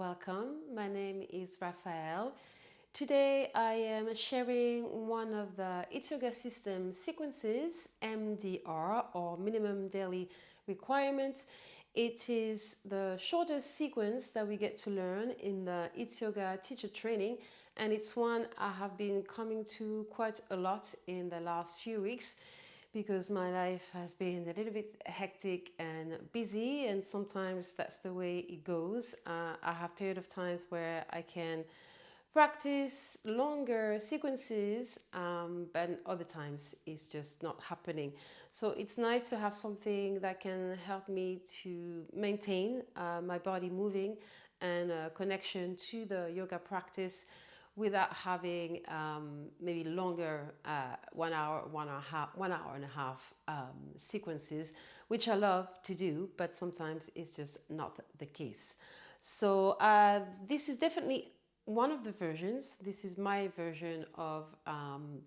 welcome. My name is Raphael. Today I am sharing one of the It's Yoga System sequences, MDR or Minimum Daily Requirement. It is the shortest sequence that we get to learn in the It's Yoga teacher training, and it's one I have been coming to quite a lot in the last few weeks because my life has been a little bit hectic and busy, and sometimes that's the way it goes. I have period of times where I can practice longer sequences, but other times it's just not happening. So it's nice to have something that can help me to maintain my body moving and a connection to the yoga practice without having maybe longer 1 hour, 1 hour and a half sequences, which I love to do, but sometimes it's just not the case. So this is definitely one of the versions. This is my version of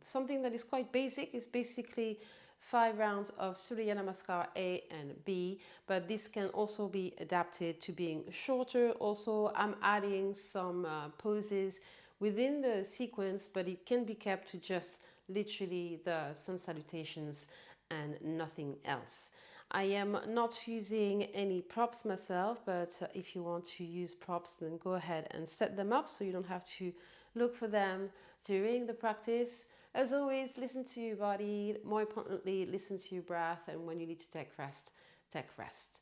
something that is quite basic. It's basically 5 rounds of Surya Namaskar A and B, but this can also be adapted to being shorter. Also, I'm adding some poses within the sequence, but it can be kept to just literally the sun salutations and nothing else. I am not using any props myself, but if you want to use props, then go ahead and set them up so you don't have to look for them during the practice. As always, listen to your body. More importantly, listen to your breath, and when you need to take rest, take rest.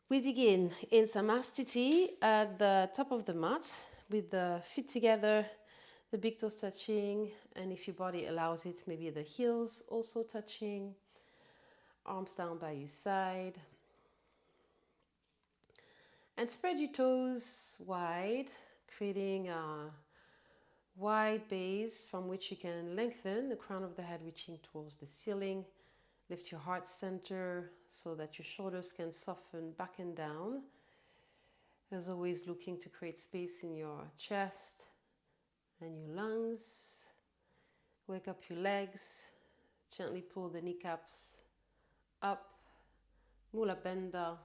We begin in Samastiti at the top of the mat with the feet together, the big toes touching, and if your body allows it, maybe the heels also touching. Arms down by your side. And spread your toes wide, creating a wide base from which you can lengthen the crown of the head, reaching towards the ceiling. Lift your heart center so that your shoulders can soften back and down. As always, looking to create space in your chest and your lungs. Wake up your legs. Gently pull the kneecaps up. Mula Bandha.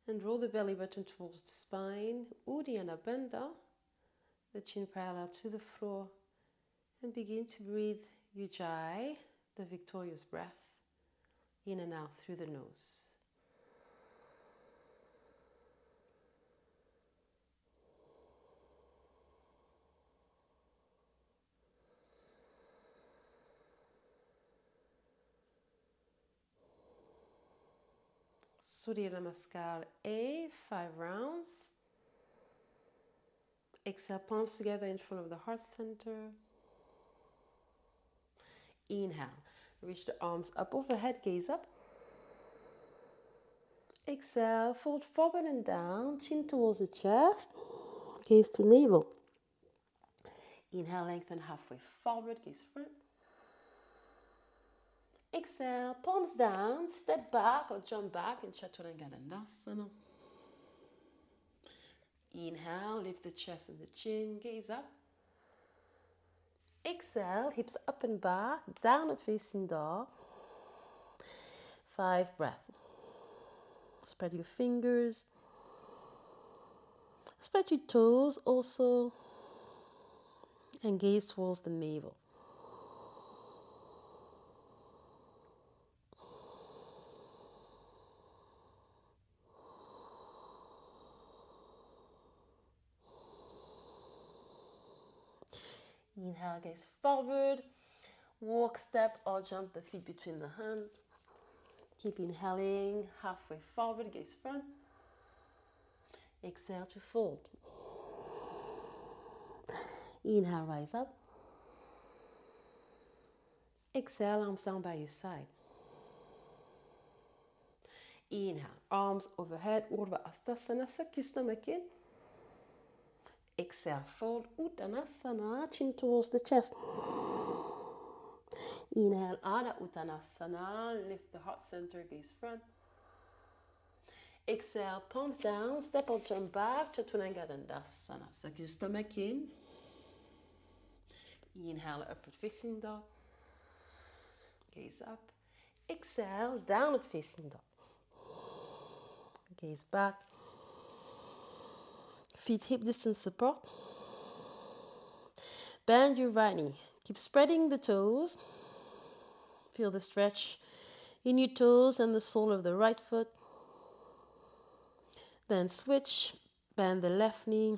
And roll the belly button towards the spine. Uddiyana Bandha. The chin parallel to the floor. And begin to breathe Ujjayi, the victorious breath, in and out through the nose. Surya Namaskar A, 5 rounds. Exhale, palms together in front of the heart center. Inhale, reach the arms up overhead, gaze up. Exhale, fold forward and down, chin towards the chest, gaze to navel. Inhale, lengthen halfway forward, gaze front. Exhale, palms down, step back or jump back in Chaturanga Dandasana. Inhale, lift the chest and the chin, gaze up. Exhale, hips up and back, downward facing dog. 5 breaths. Spread your fingers. Spread your toes also. And gaze towards the navel. Inhale, gaze forward. Walk, step, or jump the feet between the hands. Keep inhaling, halfway forward, gaze front. Exhale to fold. Inhale, rise up. Exhale, arms down by your side. Inhale, arms overhead, Urdhva Hastasana, suck your stomach in. Exhale, fold, Uttanasana, chin towards the chest. Inhale, Adha Uttanasana, lift the heart center, gaze front. Exhale, palms down, step or jump back, Chaturanga Dandasana. Suck your stomach in. Inhale, upward facing dog. Gaze up. Exhale, downward facing dog. Gaze back. Feet hip distance apart. Bend your right knee. Keep spreading the toes. Feel the stretch in your toes and the sole of the right foot. Then switch. Bend the left knee.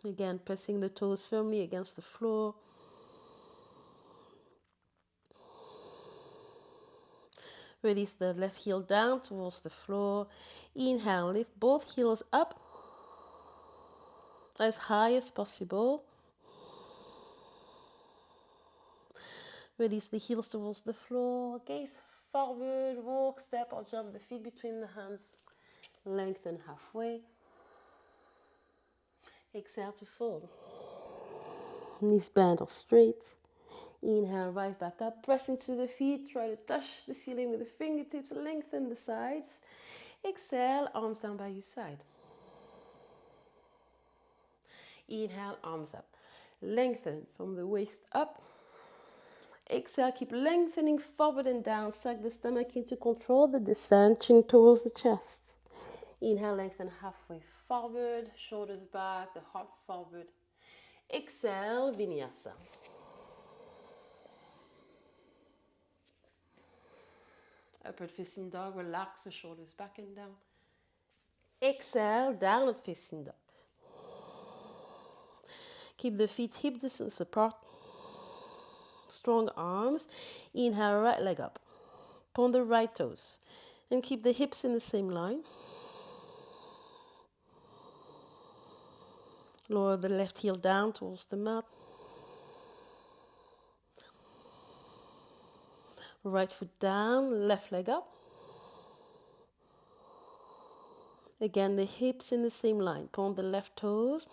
Again, pressing the toes firmly against the floor. Release the left heel down towards the floor. Inhale, lift both heels up as high as possible. Release the heels towards the floor. Gaze forward, walk, step or jump the feet between the hands. Lengthen halfway. Exhale to fold. Knees bend or straight. Inhale, rise back up, press into the feet, try to touch the ceiling with the fingertips, lengthen the sides. Exhale, arms down by your side. Inhale, arms up. Lengthen from the waist up. Exhale, keep lengthening forward and down, suck the stomach in to control the descent, chin towards the chest. Inhale, lengthen halfway forward, shoulders back, the heart forward. Exhale, vinyasa. Upward facing dog, relax the shoulders back and down. Exhale, downward facing dog. Keep the feet hip distance apart. Strong arms. Inhale, right leg up. Point the right toes. And keep the hips in the same line. Lower the left heel down towards the mat. Right foot down, left leg up. Again, the hips in the same line. Point the left toes.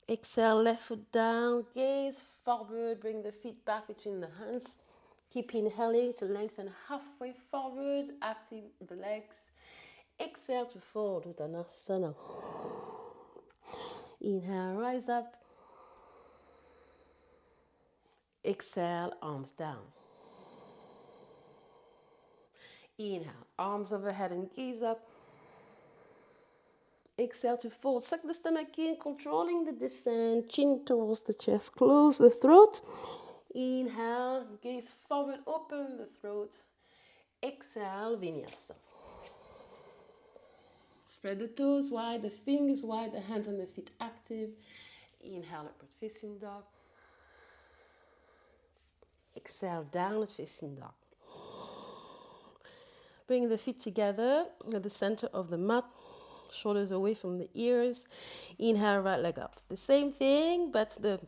Exhale, left foot down, gaze forward, bring the feet back between the hands. Keep inhaling to lengthen halfway forward, active the legs. Exhale to fold, Uttanasana. Inhale, rise up. Exhale, arms down. Inhale, arms overhead and gaze up. Exhale to fold. Suck the stomach in, controlling the descent. Chin towards the chest. Close the throat. Inhale, gaze forward, open the throat. Exhale, vinyasa. Spread the toes wide, the fingers wide, the hands and the feet active. Inhale, upward facing dog. Exhale, downward facing dog. Bring the feet together at the center of the mat. Shoulders away from the ears. Inhale, right leg up. The same thing, but the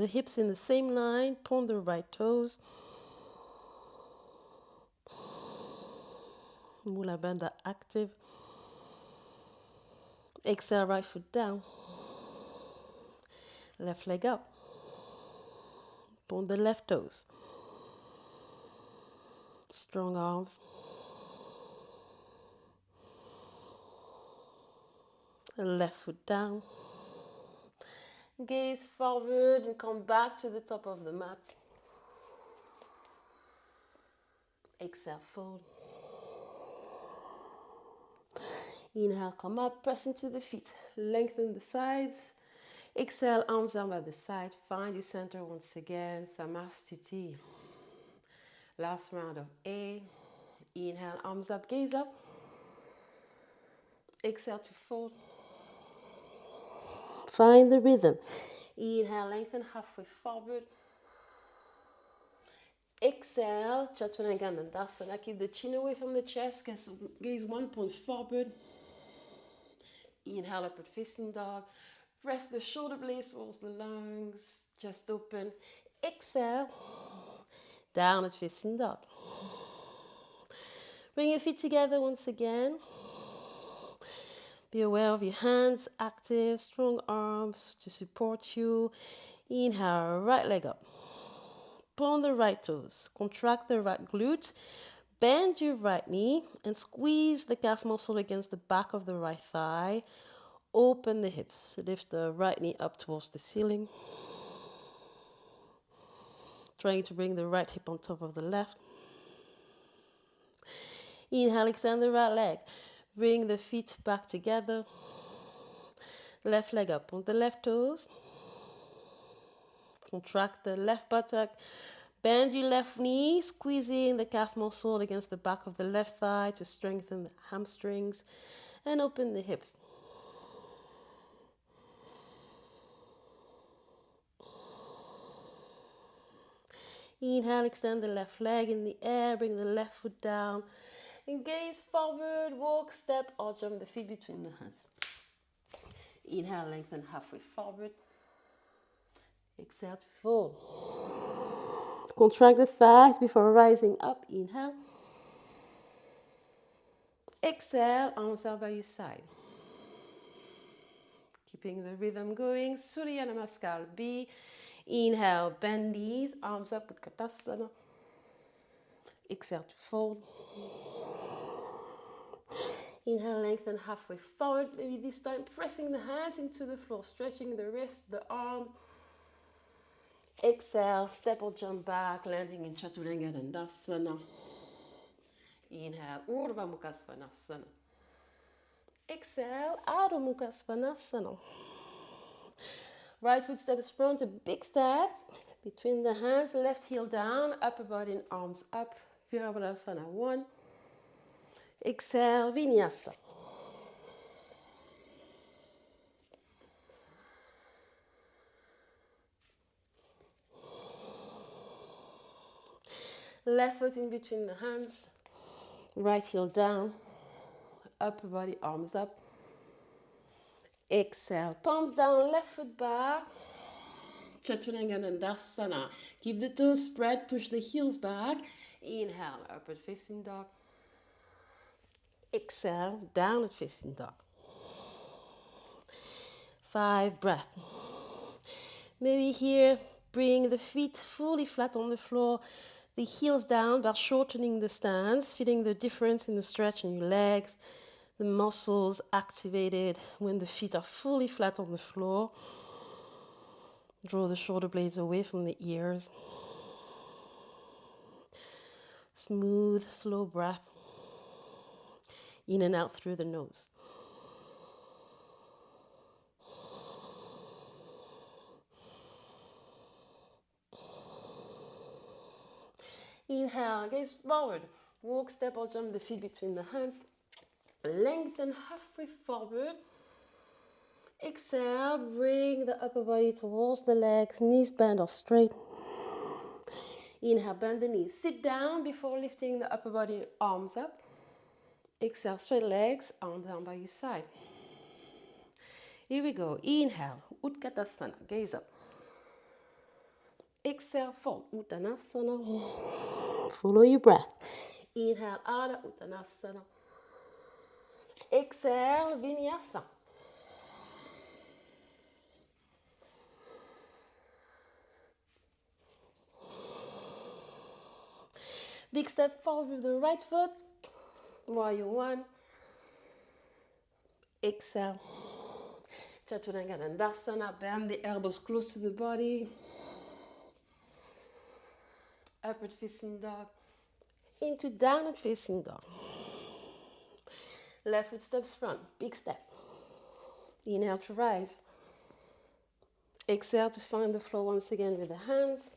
hips in the same line. Point the right toes. Mula Bandha active. Exhale, right foot down. Left leg up. Point the left toes. Strong arms. Left foot down. Gaze forward and come back to the top of the mat. Exhale, fold. Inhale, come up, press into the feet. Lengthen the sides. Exhale, arms down by the side. Find your center once again. Samastiti. Last round of A. Inhale, arms up, gaze up. Exhale to fold. Find the rhythm. Inhale, lengthen halfway forward. Exhale, Chaturanga Dandasana. Keep the chin away from the chest. Gaze 1 point forward. Inhale, upward facing dog. Press the shoulder blades towards the lungs. Chest open. Exhale. Downward facing dog. Bring your feet together once again. Be aware of your hands, active, strong arms to support you. Inhale, right leg up. Point the right toes. Contract the right glute. Bend your right knee and squeeze the calf muscle against the back of the right thigh. Open the hips. Lift the right knee up towards the ceiling. trying to bring the right hip on top of the left. Inhale, extend the right leg. Bring the feet back together. Left leg up on the left toes. Contract the left buttock. Bend your left knee, squeezing the calf muscle against the back of the left thigh to strengthen the hamstrings and open the hips. Inhale, extend the left leg in the air, bring the left foot down, and gaze forward, walk, step, or jump the feet between the hands. Inhale, lengthen halfway forward. Exhale to fold. Contract the thighs before rising up. Inhale. Exhale, arms out by your side. Keeping the rhythm going. Surya Namaskar B. Inhale, bend knees, arms up, Utkatasana. Exhale to fold. Inhale, lengthen halfway forward. Maybe this time pressing the hands into the floor, stretching the wrists, the arms. Exhale, step or jump back, landing in Chaturanga Dandasana. Inhale, Urdhva Mukha Svanasana. Exhale, Adho Mukha Svanasana. Right foot steps front, a big step. Between the hands, left heel down, upper body and arms up. Virabhadrasana 1. Exhale, vinyasa. Left foot in between the hands, right heel down, upper body, arms up. Exhale, palms down, left foot back. Chaturanga Dandasana. Keep the toes spread, push the heels back. Inhale, upward facing dog. Exhale, downward facing dog. 5 breaths. Maybe here, bring the feet fully flat on the floor, the heels down, but shortening the stance, feeling the difference in the stretch in your legs, the muscles activated when the feet are fully flat on the floor. Draw the shoulder blades away from the ears. Smooth, slow breath. In and out through the nose. Inhale, gaze forward. Walk, step or jump the feet between the hands. Lengthen halfway forward. Exhale, bring the upper body towards the legs, knees bend or straight. Inhale, bend the knees. Sit down before lifting the upper body, arms up. Exhale, straight legs, arms down by your side. Here we go. Inhale, Utkatasana, gaze up. Exhale, fold, Uttanasana. Follow your breath. Inhale, Adho Uttanasana. Exhale, Vinyasa. Big step forward with the right foot. Warrior 1. Exhale. Chaturanga Dandasana. Bend the elbows close to the body. Upward facing dog. Into downward facing dog. Left foot steps front. Big step. Inhale to rise. Exhale to find the floor once again with the hands.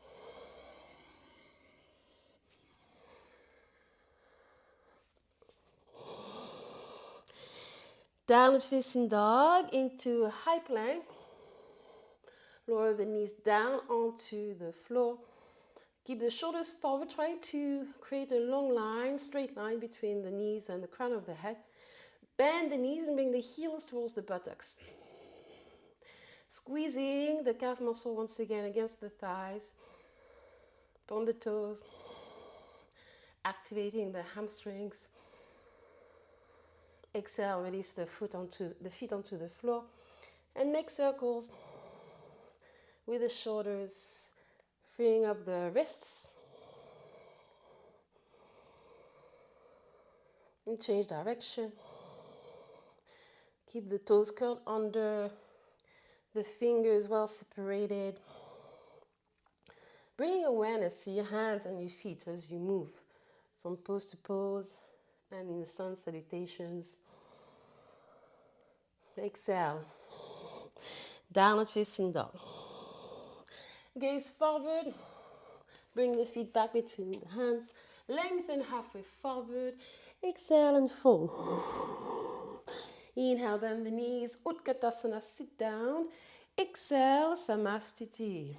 Downward facing dog into high plank. Lower the knees down onto the floor. Keep the shoulders forward, trying to create a long line, straight line between the knees and the crown of the head. Bend the knees and bring the heels towards the buttocks. Squeezing the calf muscle once again against the thighs. On the toes. Activating the hamstrings. Exhale, release the feet onto the floor. And make circles with the shoulders, freeing up the wrists. And change direction. Keep the toes curled under, the fingers well separated. Bring awareness to your hands and your feet as you move from pose to pose and in the sun salutations. Exhale. Downward facing dog. Gaze forward. Bring the feet back between the hands. Lengthen halfway forward. Exhale and fold. Inhale, bend the knees. Utkatasana, sit down. Exhale, Samastiti.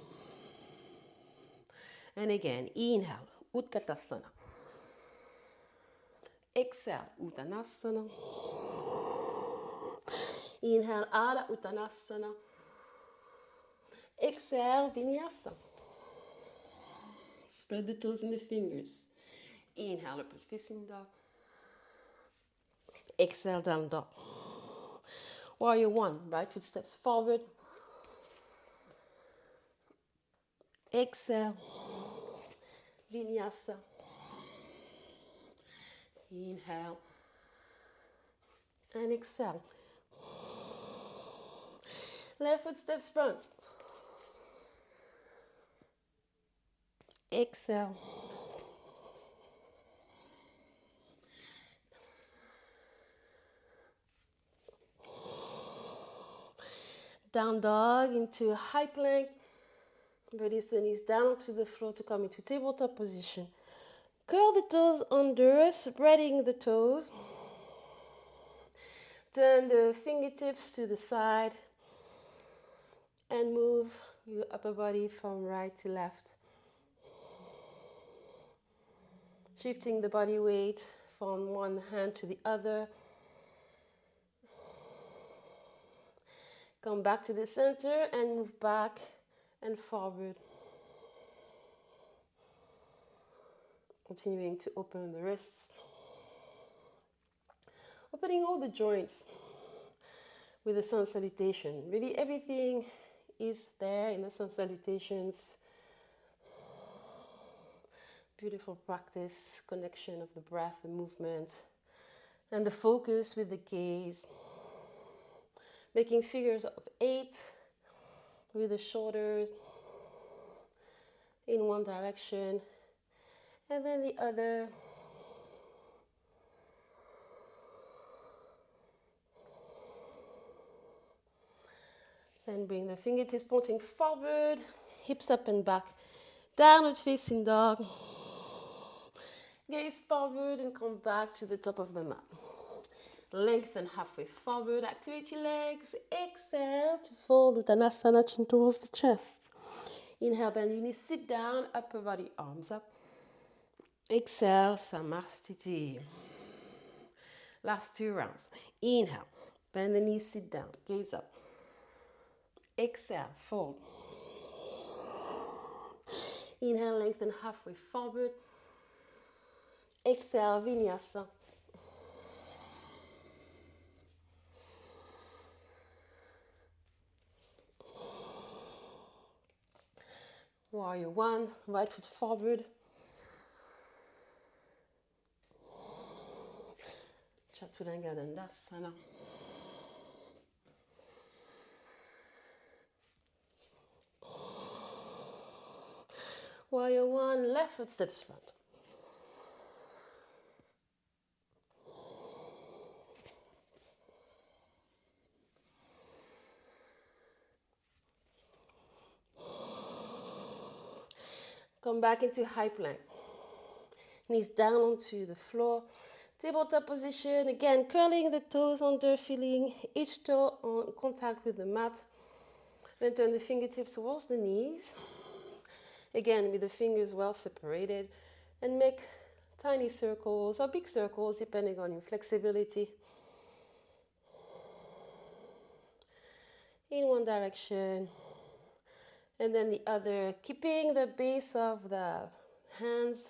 And again, inhale, Utkatasana. Exhale, Uttanasana. Inhale, Adha Uttanasana. Exhale, Vinyasa. Spread the toes and the fingers. Inhale, upward facing dog. Exhale, down dog. Warrior one, right foot steps forward. Exhale, Vinyasa. Inhale and exhale. Left foot steps front. Exhale. Down dog into a high plank. Release the knees down to the floor to come into tabletop position. Curl the toes under, spreading the toes. Turn the fingertips to the side and move your upper body from right to left. Shifting the body weight from one hand to the other. Come back to the center and move back and forward. Continuing to open the wrists. Opening all the joints with the sun salutation. Really everything is there in the sun salutations. Beautiful practice, connection of the breath, the movement, and the focus with the gaze. Making figures of 8 with the shoulders in one direction and then the other. Then bring the fingertips pointing forward, hips up and back, downward facing dog. Gaze forward and come back to the top of the mat. Lengthen halfway forward, activate your legs. Exhale to fold Uttanasana, chin towards the chest. Inhale, bend your knees, sit down, upper body, arms up. Exhale, Samastiti. Last 2 rounds. Inhale, bend the knees, sit down, gaze up. Exhale, fold. Inhale, lengthen halfway forward. Exhale, Vinyasa. Warrior one, right foot forward. Chaturanga Dandasana. Warrior one, left foot steps front. Come back into high plank. Knees down onto the floor. Tabletop position. Again, curling the toes under, feeling each toe on contact with the mat. Then turn the fingertips towards the knees. Again, with the fingers well separated. And make tiny circles or big circles depending on your flexibility. In one direction. And then the other, keeping the base of the hands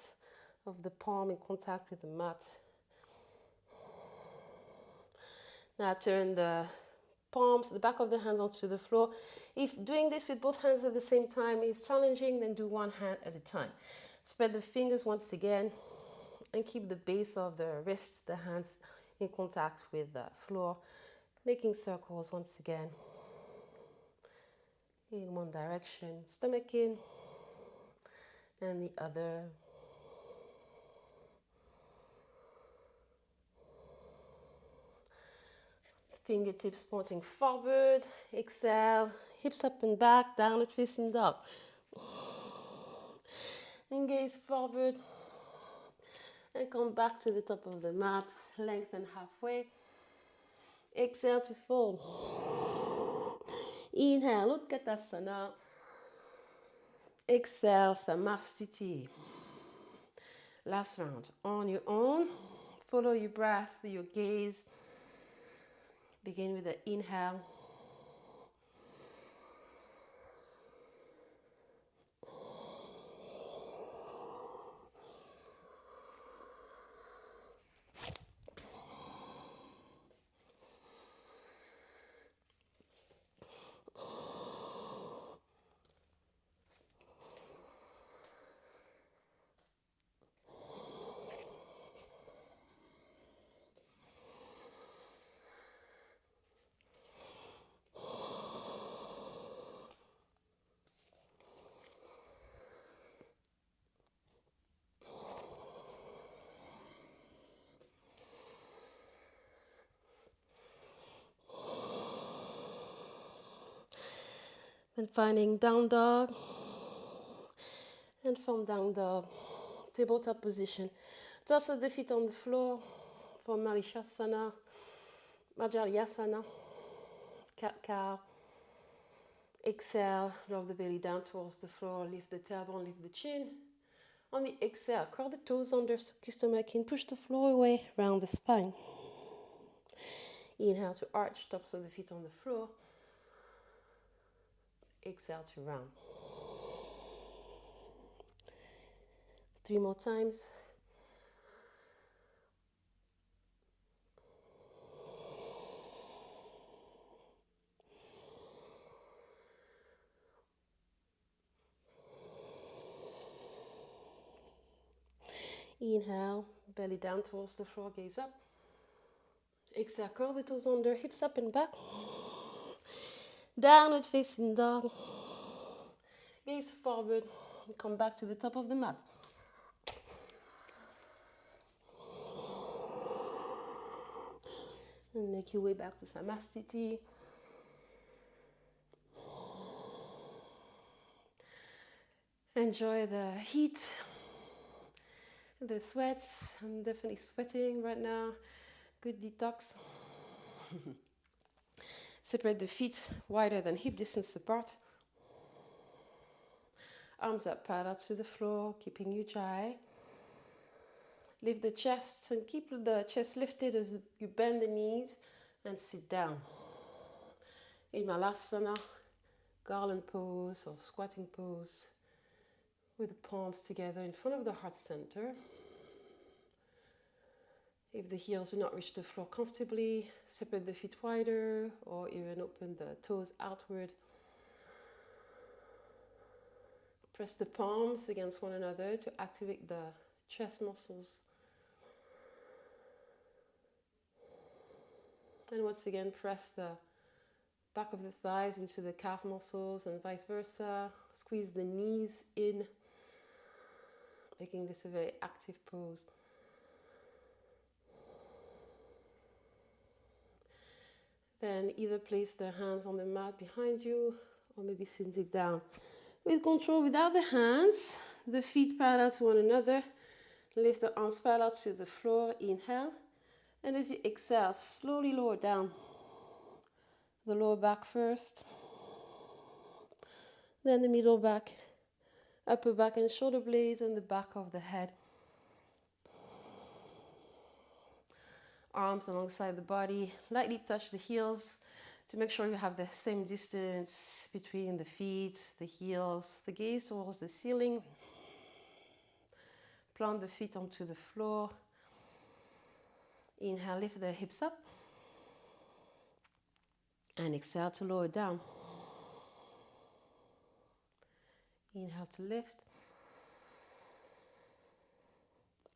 of the palm in contact with the mat. Now turn the palms, the back of the hands onto the floor. If doing this with both hands at the same time is challenging, then do one hand at a time. Spread the fingers once again and keep the base of the wrists, the hands in contact with the floor. Making circles once again. In one direction, stomach in, and the other. Fingertips pointing forward. Exhale, hips up and back, downward facing dog. And gaze forward and come back to the top of the mat, lengthen halfway. Exhale to fold. Inhale, Utkatasana. Exhale, Samastiti. Last round. On your own, follow your breath, your gaze. Begin with the inhale. Then finding down dog. And from down dog, tabletop position. Tops of the feet on the floor for Marishasana, Majaryasana, cat-cow. Exhale, drop the belly down towards the floor, lift the tailbone, lift the chin. On the exhale, curl the toes under, suck your stomach in, push the floor away, round the spine. Inhale to arch, tops of the feet on the floor. Exhale to round. 3 more times. Inhale, belly down towards the floor, gaze up. Exhale, curl the toes under, hips up and back. Downward facing dog. Gaze forward, come back to the top of the mat. And make your way back to Samastiti. Enjoy the heat, the sweat. I'm definitely sweating right now. Good detox. Separate the feet wider than hip distance apart. Arms up, parallel to the floor, keeping you dry. Lift the chest and keep the chest lifted as you bend the knees and sit down. In Malasana, garland pose or squatting pose with the palms together in front of the heart center. If the heels do not reach the floor comfortably, separate the feet wider or even open the toes outward. Press the palms against one another to activate the chest muscles. And once again, press the back of the thighs into the calf muscles and vice versa. Squeeze the knees in, making this a very active pose. Then either place the hands on the mat behind you or maybe sitting down. With control without the hands, the feet parallel to one another. Lift the arms parallel to the floor, inhale. And as you exhale, slowly lower down. The lower back first. Then the middle back, upper back and shoulder blades and the back of the head. Arms alongside the body. Lightly touch the heels to make sure you have the same distance between the feet, the heels, the gaze towards the ceiling. Plant the feet onto the floor. Inhale, lift the hips up. And exhale to lower down. Inhale to lift.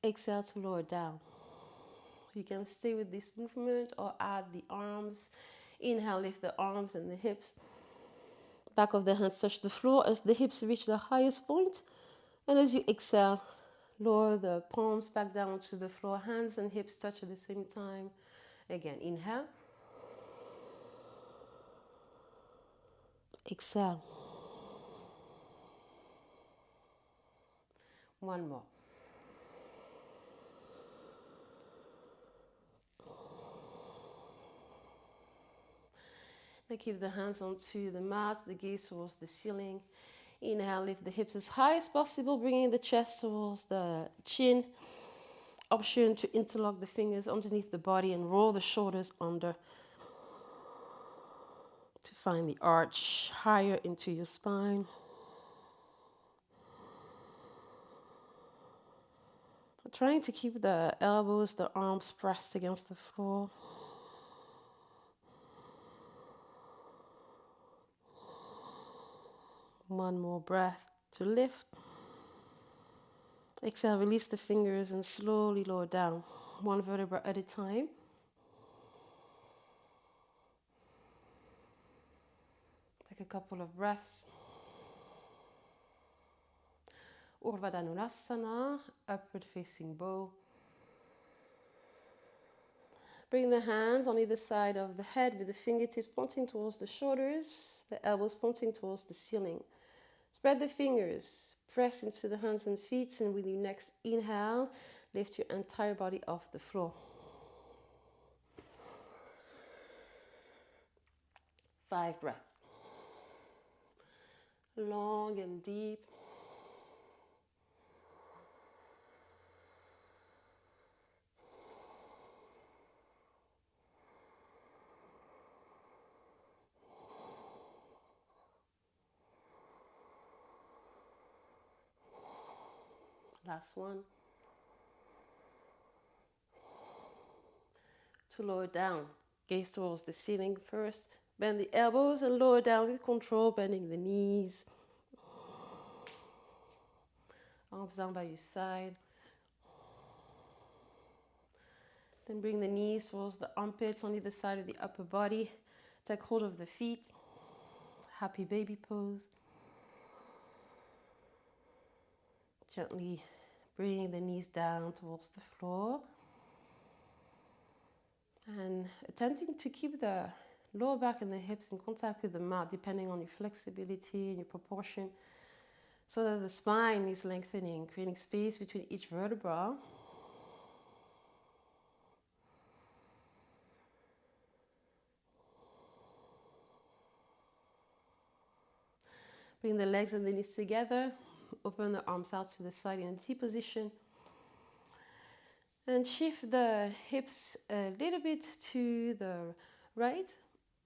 Exhale to lower down. You can stay with this movement or add the arms. Inhale, lift the arms and the hips. Back of the hands touch the floor as the hips reach the highest point. And as you exhale, lower the palms back down to the floor. Hands and hips touch at the same time. Again, inhale. Exhale. One more. Now keep the hands onto the mat, the gaze towards the ceiling. Inhale, lift the hips as high as possible, bringing the chest towards the chin. Option to interlock the fingers underneath the body and roll the shoulders under to find the arch higher into your spine. Trying to keep the elbows, the arms pressed against the floor. One more breath to lift. Exhale, release the fingers and slowly lower down, one vertebra at a time. Take a couple of breaths. Urdhva Dhanurasana, upward facing bow. Bring the hands on either side of the head with the fingertips pointing towards the shoulders, the elbows pointing towards the ceiling. Spread the fingers, press into the hands and feet, and with your next inhale, lift your entire body off the floor. 5 breaths. Long and deep. Last one. To lower down, gaze towards the ceiling first. Bend the elbows and lower down with control, bending the knees. Arms down by your side. Then bring the knees towards the armpits on either side of the upper body. Take hold of the feet. Happy baby pose. Gently bring the knees down towards the floor. And attempting to keep the lower back and the hips in contact with the mat, depending on your flexibility and your proportion, so that the spine is lengthening, creating space between each vertebra. Bring the legs and the knees together. Open the arms out to the side in a T position. And shift the hips a little bit to the right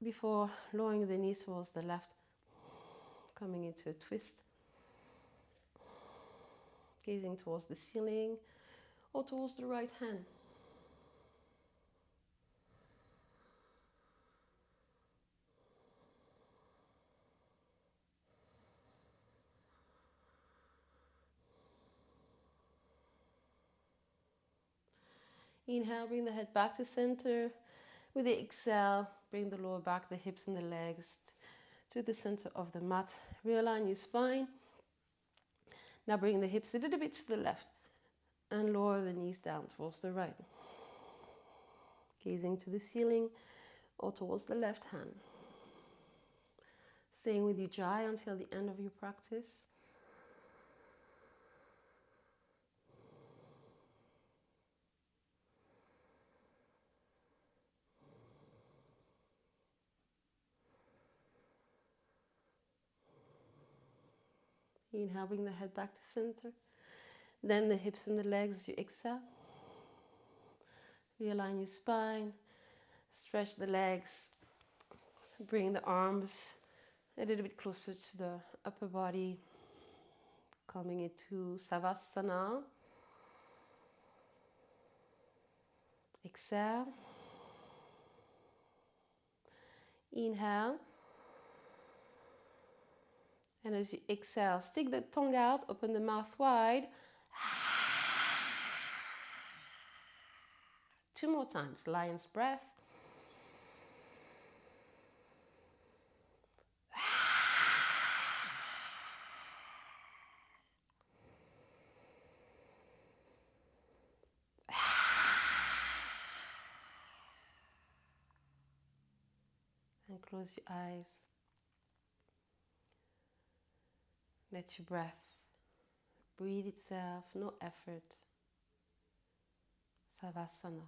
before lowering the knees towards the left, coming into a twist. Gazing towards the ceiling or towards the right hand. Inhale, bring the head back to center. With the exhale, bring the lower back, the hips and the legs to the center of the mat. Realign your spine. Now bring the hips a little bit to the left and lower the knees down towards the right. Gazing to the ceiling or towards the left hand. Staying with Ujjayi until the end of your practice. Inhale, bring the head back to center. Then the hips and the legs as you exhale. Realign your spine. Stretch the legs. Bring the arms a little bit closer to the upper body. Coming into Savasana. Exhale. Inhale. And as you exhale, stick the tongue out, open the mouth wide. 2 more times, lion's breath. And close your eyes. Let your breath breathe itself, no effort. Savasana.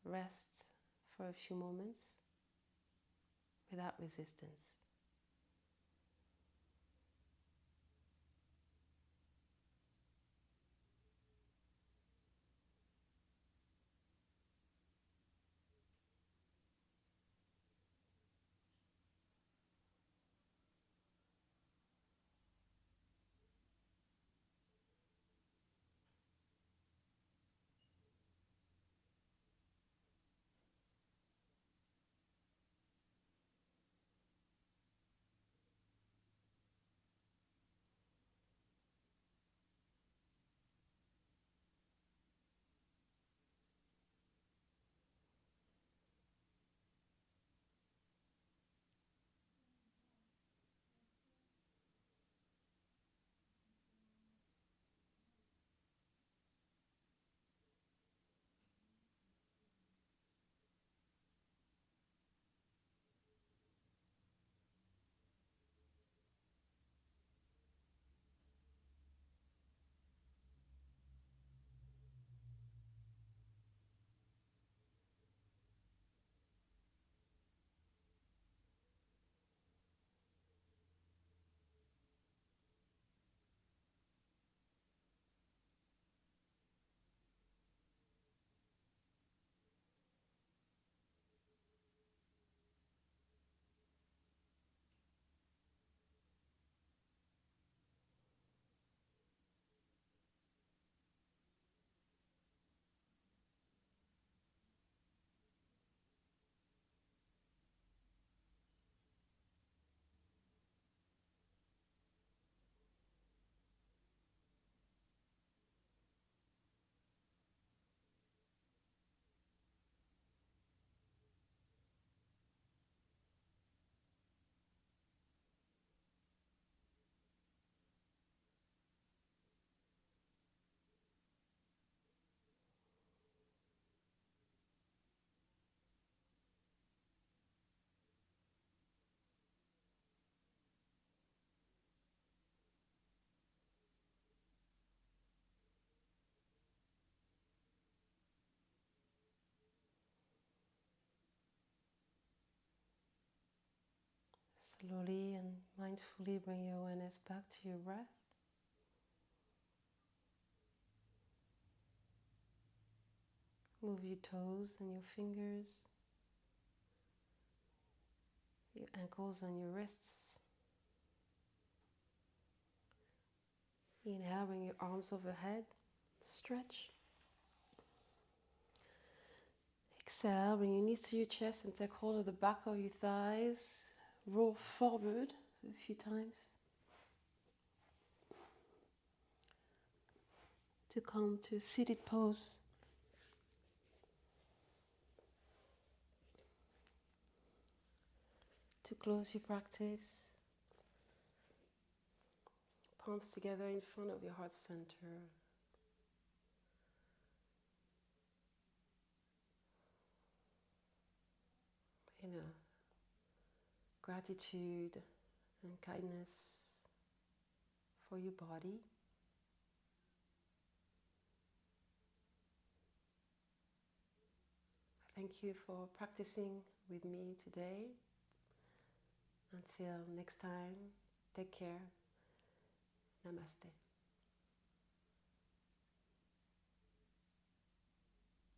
Rest for a few moments without resistance. Slowly and mindfully bring your awareness back to your breath. Move your toes and your fingers, your ankles and your wrists. Inhale, bring your arms overhead, stretch. Exhale, bring your knees to your chest and take hold of the back of your thighs. Roll forward a few times to come to seated pose. To close your practice, palms together in front of your heart center. In a gratitude and kindness for your body. Thank you for practicing with me today. Until next time, take care. Namaste.